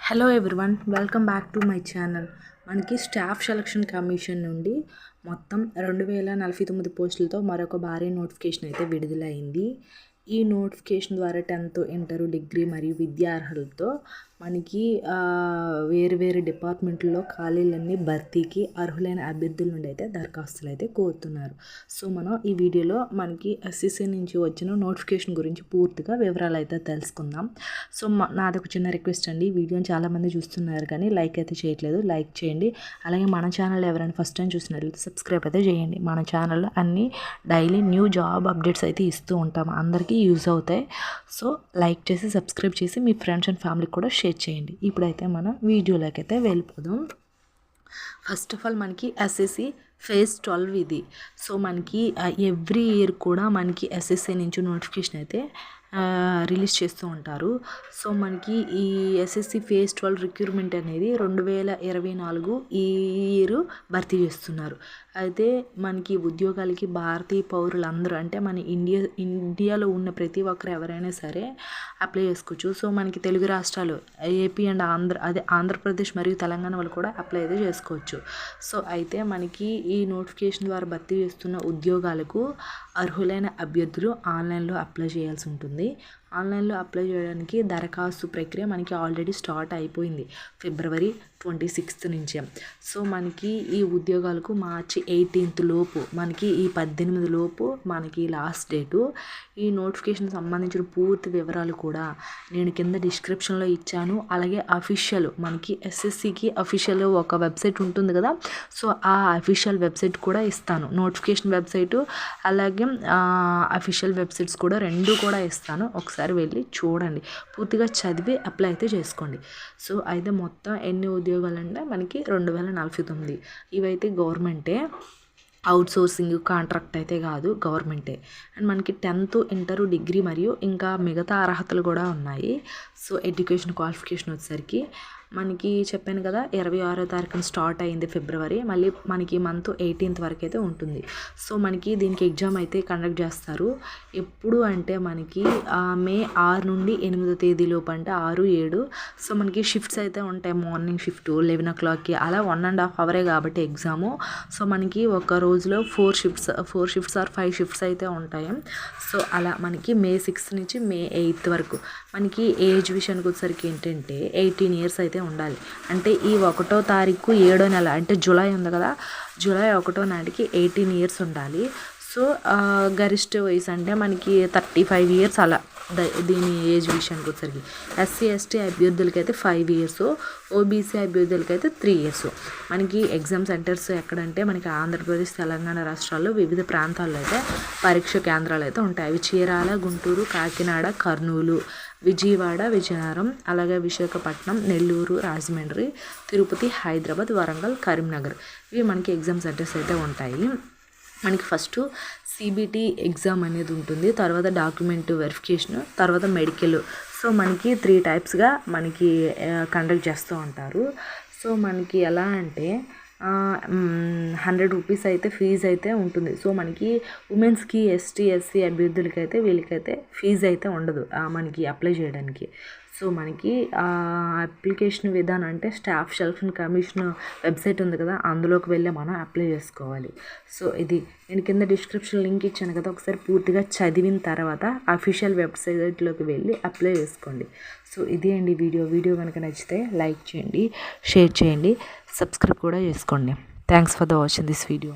Hello everyone, welcome back to my channel. మనకి staff selection commission నుండి మొత్తం 2049 పోస్టులతో మరొక భారీ నోటిఫికేషన్ అయితే విడుదలైంది. ఈ నోటిఫికేషన్ ద్వారా 10th, ఇంటర్, డిగ్రీ మరియు విద్యా అర్హతలతో మనకి వేరు వేరు డిపార్ట్మెంట్లో ఖాళీలన్నీ భర్తీకి అర్హులైన అభ్యర్థుల నుండి అయితే దరఖాస్తులు అయితే కోరుతున్నారు. సో మనం ఈ వీడియోలో మనకి ఎస్ఎస్సి నుంచి వచ్చిన నోటిఫికేషన్ గురించి పూర్తిగా వివరాలు అయితే తెలుసుకుందాం. సో నాది ఒక చిన్న రిక్వెస్ట్ అండి, వీడియోని చాలామంది చూస్తున్నారు కానీ లైక్ అయితే చేయట్లేదు, లైక్ చేయండి. అలాగే మన ఛానల్ ఎవరైనా ఫస్ట్ టైం చూసినట్లయితే సబ్స్క్రైబ్ అయితే చేయండి. మన ఛానల్లో అన్ని డైలీ న్యూ జాబ్ అప్డేట్స్ అయితే ఇస్తూ ఉంటాము, అందరికీ యూజ్ అవుతాయి. సో లైక్ చేసి సబ్స్క్రైబ్ చేసి మీ ఫ్రెండ్స్ అండ్ ఫ్యామిలీకి కూడా షేర్ చేయండి. ఇప్పుడైతే మనం వీడియోలోకి అయితే వెళ్ళిపోదాం. ఫస్ట్ ఆఫ్ ఆల్ మనకి ఎస్ఎస్సి ఫేజ్ 12 ఇది. సో మనకి ఎవ్రీ ఇయర్ కూడా మనకి ఎస్ఎస్సి నుంచి నోటిఫికేషన్ అయితే రిలీజ్ చేస్తూ ఉంటారు. సో మనకి ఈ ఎస్ఎస్సి ఫేజ్ 12 రిక్రూట్మెంట్ అనేది 2024 ఈ ఇయర్ భర్తీ చేస్తున్నారు. అయితే మనకి ఉద్యోగాలకి భారతీయ పౌరులందరూ అంటే మన ఇండియాలో ఉన్న ప్రతి ఒక్కరు ఎవరైనా సరే అప్లై చేసుకోవచ్చు. సో మనకి తెలుగు రాష్ట్రాలు ఏపీ అండ్ ఆంధ్రప్రదేశ్ మరియు తెలంగాణ వాళ్ళు కూడా అప్లై అయితే చేసుకోవచ్చు. సో అయితే మనకి ఈ నోటిఫికేషన్ ద్వారా భర్తీ చేస్తున్న ఉద్యోగాలకు అర్హులైన అభ్యర్థులు ఆన్లైన్లో అప్లై చేయాల్సి ఉంటుంది. ఆన్లైన్లో అప్లై చేయడానికి దరఖాస్తు ప్రక్రియ మనకి ఆల్రెడీ స్టార్ట్ అయిపోయింది February 26 నుంచే. సో మనకి ఈ ఉద్యోగాలకు March 18 లోపు మనకి ఈ 18 లోపు మనకి లాస్ట్ డేటు. ఈ నోటిఫికేషన్ సంబంధించిన పూర్తి వివరాలు కూడా నేను కింద డిస్క్రిప్షన్లో ఇచ్చాను. అలాగే అఫీషియల్ మనకి ఎస్ఎస్సికి అఫీషియల్ ఒక వెబ్సైట్ ఉంటుంది కదా, సో ఆ అఫీషియల్ వెబ్సైట్ కూడా ఇస్తాను. నోటిఫికేషన్ వెబ్సైటు అలాగే అఫీషియల్ వెబ్సైట్స్ కూడా రెండు కూడా ఇస్తాను. ఒకసారి వెళ్ళి చూడండి, పూర్తిగా చదివి అప్లై అయితే చేసుకోండి. సో అయితే మొత్తం ఎన్ని ఉద్యోగాలు అంటే మనకి 2049. ఇవైతే గవర్నమెంటే, అవుట్ సోర్సింగ్ కాంట్రాక్ట్ అయితే కాదు, గవర్నమెంటే. అండ్ మనకి 10th, ఇంటర్, డిగ్రీ మరియు ఇంకా మిగతా అర్హతలు కూడా ఉన్నాయి. సో ఎడ్యుకేషన్ క్వాలిఫికేషన్ వచ్చేసరికి మనకి చెప్పాను కదా 26వ తారీఖున స్టార్ట్ అయింది February, మళ్ళీ మనకి మంత్ 18th వరకు అయితే ఉంటుంది. సో మనకి దీనికి ఎగ్జామ్ అయితే కండక్ట్ చేస్తారు. ఎప్పుడు అంటే మనకి May 6 నుండి 8వ తేదీ లోపు, అంటే 6, 7. సో మనకి షిఫ్ట్స్ అయితే ఉంటాయి. మార్నింగ్ షిఫ్ట్ 11 o'clockకి, అలా 1.5 hour కాబట్టి ఎగ్జాము. సో మనకి ఒక రోజులో 4 shifts ఆర్ 5 shifts అయితే ఉంటాయి. సో అలా మనకి May 6 నుంచి May 8 వరకు. మనకి ఏజ్ విషయానికి వచ్చేసరికి ఏంటంటే 18 years అయితే ఉండాలి. అంటే ఈ 1వ తారీఖు 7వ నెల అంటే జూలై ఉంది కదా, జూలై 1వ నాటికి 18 years ఉండాలి. సో గరిష్ట వయసు అంటే మనకి 35 years అలా. దీని ఏజ్ విషయానికి వచ్చేసరికి ఎస్సీ ఎస్టీ అభ్యర్థులకి అయితే 5 years, ఓబీసీ అభ్యర్థులకి అయితే 3 years. మనకి ఎగ్జామ్ సెంటర్స్ ఎక్కడంటే మనకి ఆంధ్రప్రదేశ్, తెలంగాణ రాష్ట్రాల్లో వివిధ ప్రాంతాల్లో అయితే పరీక్ష కేంద్రాలు అయితే ఉంటాయి. అవి చీరాల, గుంటూరు, కాకినాడ, కర్నూలు, విజయవాడ, విజయనగరం, అలాగే విశాఖపట్నం, నెల్లూరు, రాజమండ్రి, తిరుపతి, హైదరాబాద్, వరంగల్, కరీంనగర్. ఇవి మనకి ఎగ్జామ్ సెంటర్స్ అయితే ఉంటాయి. మనకి ఫస్ట్ CBT ఎగ్జామ్ అనేది ఉంటుంది, తర్వాత డాక్యుమెంట్ వెరిఫికేషన్, తర్వాత మెడికల్. సో మనకి 3 typesగా మనకి కండక్ట్ చేస్తూ ఉంటారు. సో మనకి ఎలా అంటే 100 rupees అయితే ఫీజు అయితే ఉంటుంది. సో మనకి ఉమెన్స్కి, ఎస్టీ, ఎస్సీ అభ్యర్థులకి అయితే వీళ్ళకైతే ఫీజు అయితే ఉండదు మనకి అప్లై చేయడానికి. సో మనకి అప్లికేషన్ విధానం అంటే స్టాఫ్ సెలక్షన్ కమిషన్ వెబ్సైట్ ఉంది కదా, అందులోకి వెళ్ళి మనం అప్లై చేసుకోవాలి. సో ఇది నేను కింద డిస్క్రిప్షన్ లింక్ ఇచ్చాను కదా, ఒకసారి పూర్తిగా చదివిన తర్వాత అఫీషియల్ వెబ్సైట్లోకి వెళ్ళి అప్లై చేసుకోండి. సో ఇది అండి వీడియో కనుక నచ్చితే లైక్ చేయండి, షేర్ చేయండి, సబ్స్క్రైబ్ కూడా చేసుకోండి. Thanks for the watching this video.